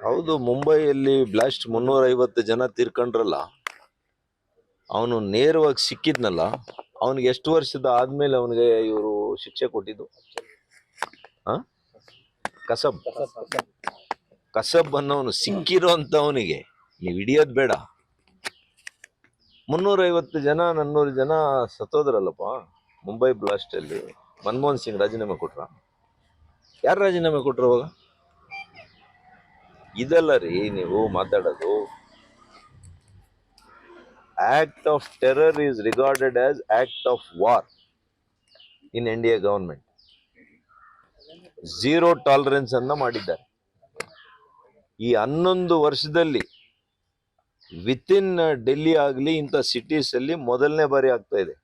ಹೌದು, ಮುಂಬೈಯಲ್ಲಿ ಬ್ಲಾಸ್ಟ್ 350 ಜನ ತೀರ್ಕೊಂಡ್ರಲ್ಲ. ಅವನು ನೇರವಾಗಿ ಸಿಕ್ಕಿದ್ನಲ್ಲ. ಅವನಿಗೆ ಎಷ್ಟು ವರ್ಷದ ಆದ್ಮೇಲೆ ಅವನಿಗೆ ಇವರು ಶಿಕ್ಷೆ ಕೊಟ್ಟಿದ್ದು? ಕಸಬ್ ಕಸಬ್ ಅನ್ನೋನು ಸಿಕ್ಕಿರೋ ಅಂತವನಿಗೆ ನೀವು ಹಿಡಿಯೋದ್ ಬೇಡ. 350 ಜನ 400 ಜನ ಸತ್ತೋದ್ರಲ್ಲಪ್ಪ ಮುಂಬೈ ಬ್ಲಾಸ್ಟ್ ಅಲ್ಲಿ. ಮನಮೋಹನ್ ಸಿಂಗ್ ರಾಜೀನಾಮೆ ಕೊಟ್ರ? ಯಾರು ರಾಜೀನಾಮೆ ಕೊಟ್ರು ಅವಾಗ? ಇದೆಲ್ಲ ರೀ ನೀವು ಮಾತಾಡೋದು. Act of terror is regarded as act of war in India government. Zero tolerance ಅನ್ನ ಮಾಡಿದ್ದಾರೆ. ಈ 11 ವರ್ಷದಲ್ಲಿ ವಿತ್ ಇನ್ ಡೆಲ್ಲಿ ಆಗಲಿ ಇಂಥ ಸಿಟೀಸ್ ಅಲ್ಲಿ ಮೊದಲನೇ ಬಾರಿ ಆಗ್ತಾ ಇದೆ.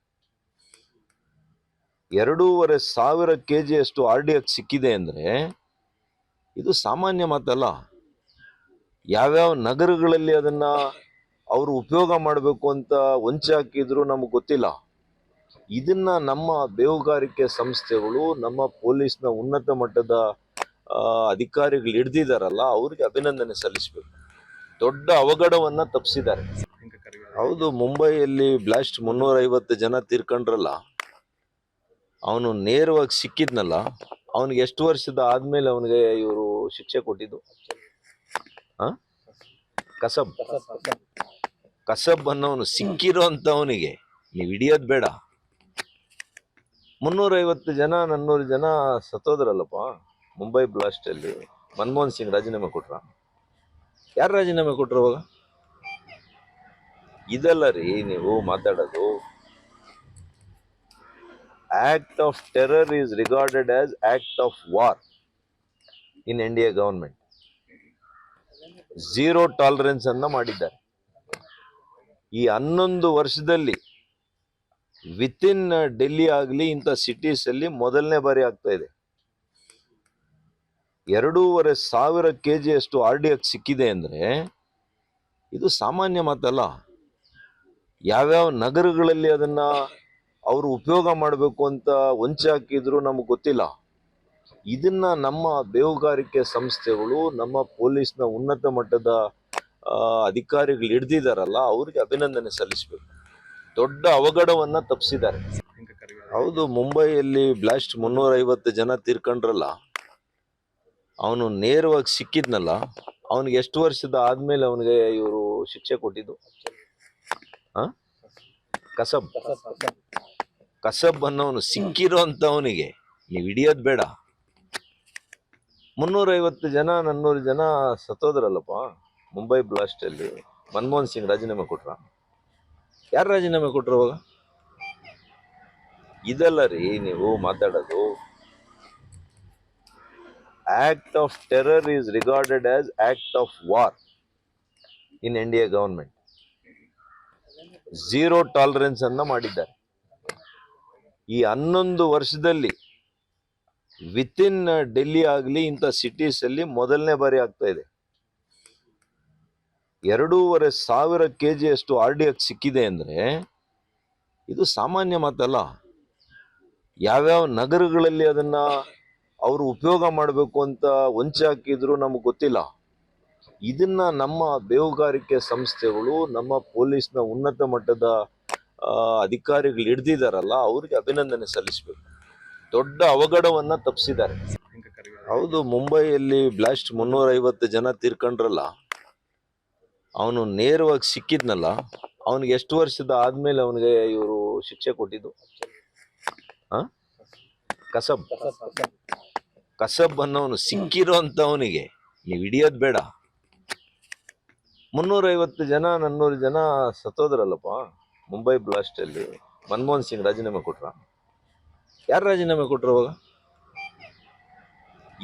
2,500 kg ಅಷ್ಟು RDX ಸಿಕ್ಕಿದೆ ಅಂದ್ರೆ ಇದು ಸಾಮಾನ್ಯ ಮಾತಲ್ಲ. ಯಾವ್ಯಾವ ನಗರಗಳಲ್ಲಿ ಅದನ್ನ ಅವರು ಉಪಯೋಗ ಮಾಡಬೇಕು ಅಂತ ಹೊಂಚೆ ಹಾಕಿದ್ರು ನಮಗೆ ಗೊತ್ತಿಲ್ಲ. ಇದನ್ನ ನಮ್ಮ ಬೇಹುಗಾರಿಕೆ ಸಂಸ್ಥೆಗಳು, ನಮ್ಮ ಪೊಲೀಸ್ನ ಉನ್ನತ ಮಟ್ಟದ ಅಧಿಕಾರಿಗಳು ಹಿಡ್ದಿದಾರಲ್ಲ, ಅವ್ರಿಗೆ ಅಭಿನಂದನೆ ಸಲ್ಲಿಸಬೇಕು. ದೊಡ್ಡ ಅವಘಡವನ್ನ ತಪ್ಪಿಸಿದ್ದಾರೆ. ಹೌದು, ಮುಂಬೈಯಲ್ಲಿ ಬ್ಲಾಸ್ಟ್ 350 ಜನ ತೀರ್ಕೊಂಡ್ರಲ್ಲ. ಅವನು ನೇರವಾಗಿ ಸಿಕ್ಕಿದ್ನಲ್ಲ. ಅವನಿಗೆ ಎಷ್ಟು ವರ್ಷದ ಆದ್ಮೇಲೆ ಅವನಿಗೆ ಇವರು ಶಿಕ್ಷೆ ಕೊಟ್ಟಿದ್ದು? ಕಸಬ್ ಕಸಬ್ ಅನ್ನೋನು ಸಿಕ್ಕಿರೋ ಅಂತವನಿಗೆ ನೀವು ಹಿಡಿಯೋದ್ ಬೇಡ. 350 ಜನ 400 ಜನ ಸತ್ತೋದ್ರಲ್ಲಪ್ಪ ಮುಂಬೈ ಬ್ಲಾಸ್ಟ್ ಅಲ್ಲಿ. ಮನಮೋಹನ್ ಸಿಂಗ್ ರಾಜೀನಾಮೆ ಕೊಟ್ರ? ಯಾರು ರಾಜೀನಾಮೆ ಕೊಟ್ರು ಅವಾಗ? ಇದೆಲ್ಲ ರೀ ನೀವು ಮಾತಾಡೋದು. Act of terror is regarded as act of war in India government. Zero tolerance ಅನ್ನ ಮಾಡಿದ್ದಾರೆ. ಈ 11 ವರ್ಷದಲ್ಲಿ ವಿತ್ ಇನ್ ಡೆಲ್ಲಿ ಆಗಲಿ ಇಂಥ ಸಿಟೀಸ್ ಅಲ್ಲಿ ಮೊದಲನೇ ಬಾರಿ ಆಗ್ತಾ ಇದೆ. 2,500 kg ಅಷ್ಟು RDX ಸಿಕ್ಕಿದೆ ಅಂದ್ರೆ ಇದು ಸಾಮಾನ್ಯ ಮಾತಲ್ಲ. ಯಾವ್ಯಾವ ನಗರಗಳಲ್ಲಿ ಅದನ್ನ ಅವರು ಉಪಯೋಗ ಮಾಡಬೇಕು ಅಂತ ಹೊಂಚೆ ಹಾಕಿದ್ರು ನಮಗೆ ಗೊತ್ತಿಲ್ಲ. ಇದನ್ನ ನಮ್ಮ ಬೇಹುಗಾರಿಕೆ ಸಂಸ್ಥೆಗಳು, ನಮ್ಮ ಪೊಲೀಸ್ನ ಉನ್ನತ ಮಟ್ಟದ ಅಧಿಕಾರಿಗಳು ಹಿಡ್ದಿದಾರಲ್ಲ, ಅವ್ರಿಗೆ ಅಭಿನಂದನೆ ಸಲ್ಲಿಸಬೇಕು. ದೊಡ್ಡ ಅವಘಡವನ್ನ ತಪ್ಪಿಸಿದ್ದಾರೆ. ಹೌದು, ಮುಂಬೈಯಲ್ಲಿ ಬ್ಲಾಸ್ಟ್ 350 ಜನ ತೀರ್ಕೊಂಡ್ರಲ್ಲ. ಅವನು ನೇರವಾಗಿ ಸಿಕ್ಕಿದ್ನಲ್ಲ. ಅವನಿಗೆ ಎಷ್ಟು ವರ್ಷದ ಆದ್ಮೇಲೆ ಅವನಿಗೆ ಇವರು ಶಿಕ್ಷೆ ಕೊಟ್ಟಿದ್ದು? ಕಸಬ್ ಕಸಬ್ ಅನ್ನೋನು ಸಿಕ್ಕಿರೋ ಅಂತವನಿಗೆ ನೀವು ಹಿಡಿಯೋದ್ ಬೇಡ. 350 ಜನ 400 ಜನ ಸತ್ತೋದ್ರಲ್ಲಪ್ಪ ಮುಂಬೈ ಬ್ಲಾಸ್ಟ್ ಅಲ್ಲಿ. ಮನಮೋಹನ್ ಸಿಂಗ್ ರಾಜೀನಾಮೆ ಕೊಟ್ರ? ಯಾರು ರಾಜೀನಾಮೆ ಕೊಟ್ರು ಅವಾಗ? ಇದೆಲ್ಲ ರೀ ನೀವು ಮಾತಾಡೋದು. Act of terror is regarded as act of war in India government. Zero tolerance ಅನ್ನ ಮಾಡಿದ್ದಾರೆ. ಈ 11 ವರ್ಷದಲ್ಲಿ ವಿತ್ ಇನ್ ಡೆಲ್ಲಿ ಆಗಲಿ ಇಂಥ ಸಿಟೀಸ್ ಅಲ್ಲಿ ಮೊದಲನೇ ಬಾರಿ ಆಗ್ತಾ ಇದೆ. 2,500 kg ಅಷ್ಟು RDX ಸಿಕ್ಕಿದೆ ಅಂದ್ರೆ ಇದು ಸಾಮಾನ್ಯ ಮಾತಲ್ಲ. ಯಾವ್ಯಾವ ನಗರಗಳಲ್ಲಿ ಅದನ್ನ ಅವರು ಉಪಯೋಗ ಮಾಡಬೇಕು ಅಂತ ಹೊಂಚೆ ಹಾಕಿದ್ರು ನಮಗೆ ಗೊತ್ತಿಲ್ಲ. ಇದನ್ನ ನಮ್ಮ ಬೇಹುಗಾರಿಕೆ ಸಂಸ್ಥೆಗಳು, ನಮ್ಮ ಪೊಲೀಸ್ನ ಉನ್ನತ ಮಟ್ಟದ ಅಧಿಕಾರಿಗಳು ಹಿಡ್ದಿದಾರಲ್ಲ, ಅವ್ರಿಗೆ ಅಭಿನಂದನೆ ಸಲ್ಲಿಸಬೇಕು. ದೊಡ್ಡ ಅವಘಡವನ್ನ ತಪ್ಪಿಸಿದ್ದಾರೆ. ಹೌದು, ಮುಂಬೈಯಲ್ಲಿ ಬ್ಲಾಸ್ಟ್ 350 ಜನ ತೀರ್ಕೊಂಡ್ರಲ್ಲ. ಅವನು ನೇರವಾಗಿ ಸಿಕ್ಕಿದ್ನಲ್ಲ. ಅವನಿಗೆ ಎಷ್ಟು ವರ್ಷದ ಆದ್ಮೇಲೆ ಅವನಿಗೆ ಇವರು ಶಿಕ್ಷೆ ಕೊಟ್ಟಿದ್ದು? ಕಸಬ್ ಕಸಬ್ ಅನ್ನೋನು ಸಿಕ್ಕಿರೋ ಅಂತವನಿಗೆ ನೀವು ಹಿಡಿಯೋದ್ ಬೇಡ. 350 ಜನ 400 ಜನ ಸತ್ತೋದ್ರಲ್ಲಪ್ಪ ಮುಂಬೈ ಬ್ಲಾಸ್ಟ್ ಅಲ್ಲಿ. ಮನಮೋಹನ್ ಸಿಂಗ್ ರಾಜೀನಾಮೆ ಕೊಟ್ರ? ಯಾರು ರಾಜೀನಾಮೆ ಕೊಟ್ರು ಅವಾಗ?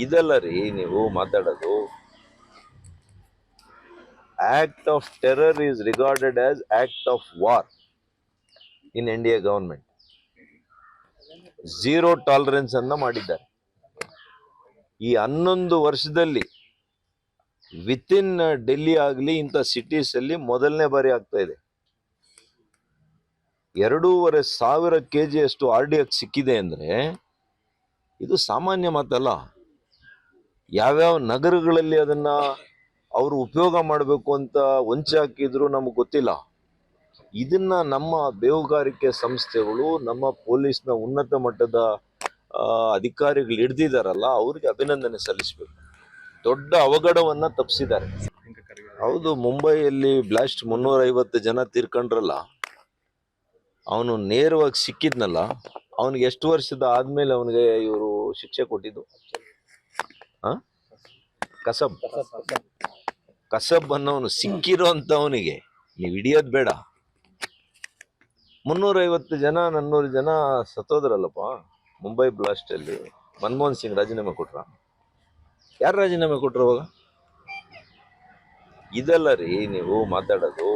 ಇದೆಲ್ಲ ರೀ ನೀವು ಮಾತಾಡೋದು. Act of terror is regarded as act of war in India government. Zero tolerance ಅನ್ನ ಮಾಡಿದ್ದಾರೆ. ಈ 11 ವರ್ಷದಲ್ಲಿ ವಿತ್ ಇನ್ ಡೆಲ್ಲಿ ಆಗಲಿ ಇಂಥ ಸಿಟೀಸ್ ಅಲ್ಲಿ ಮೊದಲನೇ ಬಾರಿ ಆಗ್ತಾ ಇದೆ. 2,500 kg ಅಷ್ಟು RDX ಸಿಕ್ಕಿದೆ ಅಂದ್ರೆ ಇದು ಸಾಮಾನ್ಯ ಮಾತಲ್ಲ. ಯಾವ್ಯಾವ ನಗರಗಳಲ್ಲಿ ಅದನ್ನ ಅವರು ಉಪಯೋಗ ಮಾಡಬೇಕು ಅಂತ ಹೊಂಚೆ ಹಾಕಿದ್ರು ನಮಗೆ ಗೊತ್ತಿಲ್ಲ. ಇದನ್ನ ನಮ್ಮ ಬೇಹುಗಾರಿಕೆ ಸಂಸ್ಥೆಗಳು, ನಮ್ಮ ಪೊಲೀಸ್ನ ಉನ್ನತ ಮಟ್ಟದ ಅಧಿಕಾರಿಗಳು ಹಿಡ್ದಿದಾರಲ್ಲ, ಅವ್ರಿಗೆ ಅಭಿನಂದನೆ ಸಲ್ಲಿಸಬೇಕು. ದೊಡ್ಡ ಅವಘಡವನ್ನ ತಪ್ಪಿಸಿದ್ದಾರೆ. ಹೌದು, ಮುಂಬೈಯಲ್ಲಿ ಬ್ಲಾಸ್ಟ್ 350 ಜನ ತೀರ್ಕೊಂಡ್ರಲ್ಲ, ಅವನು ನೇರವಾಗಿ ಸಿಕ್ಕಿದ್ನಲ್ಲ, ಅವನಿಗೆ ಎಷ್ಟು ವರ್ಷದ ಆದ್ಮೇಲೆ ಅವನಿಗೆ ಇವರು ಶಿಕ್ಷೆ ಕೊಟ್ಟಿದ್ದು? ಕಸಬ್ ಕಸಬ್ ಅನ್ನೋನು ಸಿಕ್ಕಿರೋ ಅಂತವನಿಗೆ ನೀವು ಹಿಡಿಯೋದ್ ಬೇಡ. 350 ಜನ 400 ಜನ ಸತ್ತೋದ್ರಲ್ಲಪ್ಪ ಮುಂಬೈ ಬ್ಲಾಸ್ಟ್ ಅಲ್ಲಿ. ಮನಮೋಹನ್ ಸಿಂಗ್ ರಾಜೀನಾಮೆ ಕೊಟ್ರ? ಯಾರು ರಾಜೀನಾಮೆ ಕೊಟ್ರು ಅವಾಗ? ಇದಲ್ಲ ರೀ ನೀವು ಮಾತಾಡೋದು.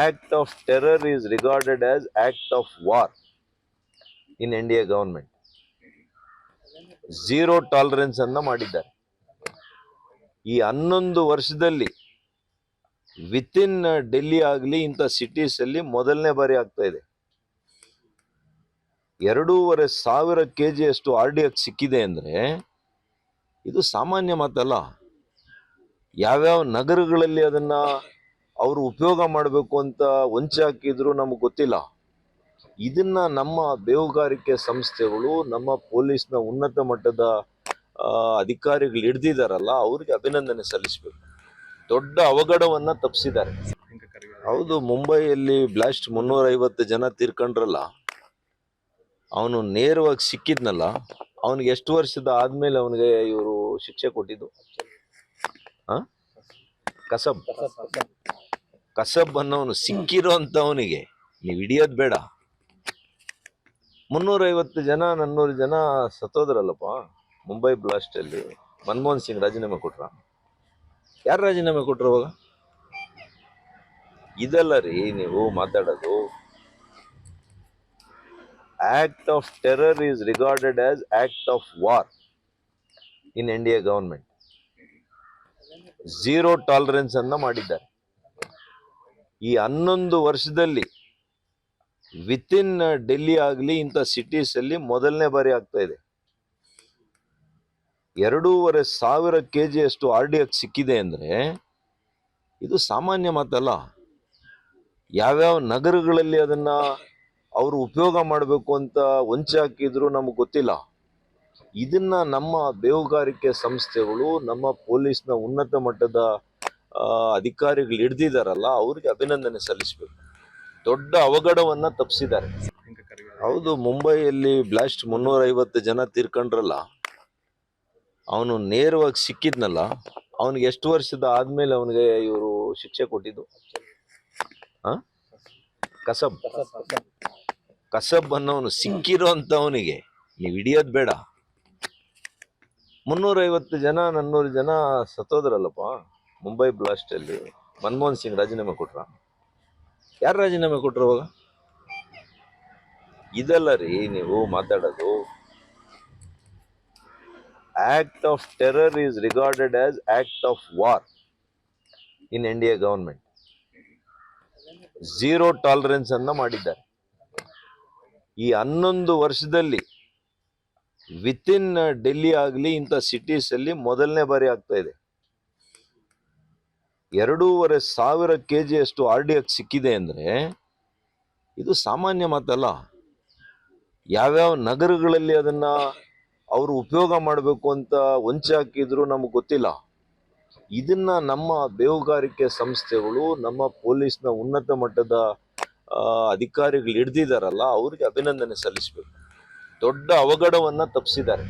Act of terror is regarded as act of war in India government. 0 tolerance ಅನ್ನ ಮಾಡಿದ್ದಾರೆ. ಈ 11 ವರ್ಷದಲ್ಲಿ ವಿತ್ ಇನ್ ಡೆಲ್ಲಿ ಆಗಲಿ ಇಂಥ ಸಿಟೀಸ್ ಅಲ್ಲಿ ಮೊದಲನೇ ಬಾರಿ ಆಗ್ತಾ ಇದೆ. 2,500 kg ಅಷ್ಟು RDX ಸಿಕ್ಕಿದೆ ಅಂದ್ರೆ ಇದು ಸಾಮಾನ್ಯ ಮಾತಲ್ಲ. ಯಾವ್ಯಾವ ನಗರಗಳಲ್ಲಿ ಅದನ್ನ ಅವರು ಉಪಯೋಗ ಮಾಡಬೇಕು ಅಂತ ಹೊಂಚೆ ಹಾಕಿದ್ರು ನಮಗೆ ಗೊತ್ತಿಲ್ಲ. ಇದನ್ನ ನಮ್ಮ ಬೇಹುಗಾರಿಕೆ ಸಂಸ್ಥೆಗಳು, ನಮ್ಮ ಪೊಲೀಸ್ನ ಉನ್ನತ ಮಟ್ಟದ ಅಧಿಕಾರಿಗಳು ಹಿಡ್ದಿದಾರಲ್ಲ, ಅವ್ರಿಗೆ ಅಭಿನಂದನೆ ಸಲ್ಲಿಸಬೇಕು. ದೊಡ್ಡ ಅವಘಡವನ್ನ ತಪ್ಪಿಸಿದ್ದಾರೆ. ಹೌದು, ಮುಂಬೈಯಲ್ಲಿ ಬ್ಲಾಸ್ಟ್ 350 ಜನ ತೀರ್ಕೊಂಡ್ರಲ್ಲ, ಅವನು ನೇರವಾಗಿ ಸಿಕ್ಕಿದ್ನಲ್ಲ, ಅವನಿಗೆ ಎಷ್ಟು ವರ್ಷದ ಆದ್ಮೇಲೆ ಅವನಿಗೆ ಇವರು ಶಿಕ್ಷೆ ಕೊಟ್ಟಿದ್ದು? ಕಸಬ್ ಕಸಬ್ ಅನ್ನೋನು ಸಿಕ್ಕಿರೋ ಅಂತವನಿಗೆ ನೀವು ಹಿಡಿಯೋದ್ ಬೇಡ. 350 ಜನ 400 ಜನ ಸತ್ತೋದ್ರಲ್ಲಪ್ಪ ಮುಂಬೈ ಬ್ಲಾಸ್ಟ್ ಅಲ್ಲಿ. ಮನಮೋಹನ್ ಸಿಂಗ್ ರಾಜೀನಾಮೆ ಕೊಟ್ರ? ಯಾರು ರಾಜೀನಾಮೆ ಕೊಟ್ರು ಅವಾಗ? ಇದಲ್ಲ ರೀ ನೀವು ಮಾತಾಡೋದು. Act of terror is regarded as act of war in India government. 0 tolerance ಅನ್ನ ಮಾಡಿದ್ದಾರೆ. ಈ 11 ವರ್ಷದಲ್ಲಿ ವಿತ್ ಇನ್ ಡೆಲ್ಲಿ ಆಗಲಿ ಇಂಥ ಸಿಟೀಸ್ ಅಲ್ಲಿ ಮೊದಲನೇ ಬಾರಿ ಆಗ್ತಾ ಇದೆ. 2,500 kg ಅಷ್ಟು RDX ಸಿಕ್ಕಿದೆ ಅಂದ್ರೆ ಇದು ಸಾಮಾನ್ಯ ಮಾತಲ್ಲ. ಯಾವ್ಯಾವ ನಗರಗಳಲ್ಲಿ ಅದನ್ನ ಅವರು ಉಪಯೋಗ ಮಾಡಬೇಕು ಅಂತ ಹೊಂಚೆ ಹಾಕಿದ್ರು ನಮಗೆ ಗೊತ್ತಿಲ್ಲ. ಇದನ್ನ ನಮ್ಮ ಬೇಹುಗಾರಿಕೆ ಸಂಸ್ಥೆಗಳು, ನಮ್ಮ ಪೊಲೀಸ್ನ ಉನ್ನತ ಮಟ್ಟದ ಅಧಿಕಾರಿಗಳು ಹಿಡ್ದಿದಾರಲ್ಲ, ಅವ್ರಿಗೆ ಅಭಿನಂದನೆ ಸಲ್ಲಿಸಬೇಕು. ದೊಡ್ಡ ಅವಘಡವನ್ನ ತಪ್ಪಿಸಿದ್ದಾರೆ. ಹೌದು, ಮುಂಬೈಯಲ್ಲಿ ಬ್ಲಾಸ್ಟ್ 350 ಜನ ತೀರ್ಕೊಂಡ್ರಲ್ಲ, ಅವನು ನೇರವಾಗಿ ಸಿಕ್ಕಿದ್ನಲ್ಲ, ಅವನಿಗೆ ಎಷ್ಟು ವರ್ಷದ ಆದ್ಮೇಲೆ ಅವನಿಗೆ ಇವರು ಶಿಕ್ಷೆ ಕೊಟ್ಟಿದ್ದು? ಕಸಬ್ ಕಸಬ್ ಅನ್ನೋನು ಸಿಕ್ಕಿರೋ ಅಂತವನಿಗೆ ನೀವು ಹಿಡಿಯೋದ್ ಬೇಡ. 350 ಜನ 400 ಜನ ಸತ್ತೋದ್ರಲ್ಲಪ್ಪ ಮುಂಬೈ ಬ್ಲಾಸ್ಟ್ ಅಲ್ಲಿ. ಮನಮೋಹನ್ ಸಿಂಗ್ ರಾಜೀನಾಮೆ ಕೊಟ್ರ? ಯಾರು ರಾಜೀನಾಮೆ ಕೊಟ್ರು ಅವಾಗ? ಇದಲ್ಲ ರೀ ನೀವು ಮಾತಾಡೋದು. Act of terror is regarded as act of war in India government. 0 tolerance ಅನ್ನ ಮಾಡಿದ್ದಾರೆ. ಈ 11 ವರ್ಷದಲ್ಲಿ ವಿತ್ ಇನ್ ಡೆಲ್ಲಿ ಆಗಲಿ ಇಂಥ ಸಿಟೀಸ್ ಅಲ್ಲಿ ಮೊದಲನೇ ಬಾರಿ ಆಗ್ತಾ ಇದೆ. 2,500 kg ಅಷ್ಟು RDX ಸಿಕ್ಕಿದೆ ಅಂದ್ರೆ ಇದು ಸಾಮಾನ್ಯ ಮಾತಲ್ಲ. ಯಾವ್ಯಾವ ನಗರಗಳಲ್ಲಿ ಅದನ್ನ ಅವರು ಉಪಯೋಗ ಮಾಡಬೇಕು ಅಂತ ಹೊಂಚೆ ಹಾಕಿದ್ರು ನಮಗೆ ಗೊತ್ತಿಲ್ಲ. ಇದನ್ನ ನಮ್ಮ ಬೇಹುಗಾರಿಕೆ ಸಂಸ್ಥೆಗಳು, ನಮ್ಮ ಪೊಲೀಸ್ನ ಉನ್ನತ ಮಟ್ಟದ ಅಧಿಕಾರಿಗಳು ಹಿಡ್ದಿದಾರಲ್ಲ, ಅವ್ರಿಗೆ ಅಭಿನಂದನೆ ಸಲ್ಲಿಸಬೇಕು. ದೊಡ್ಡ ಅವಘಡವನ್ನ ತಪ್ಪಿಸಿದ್ದಾರೆ.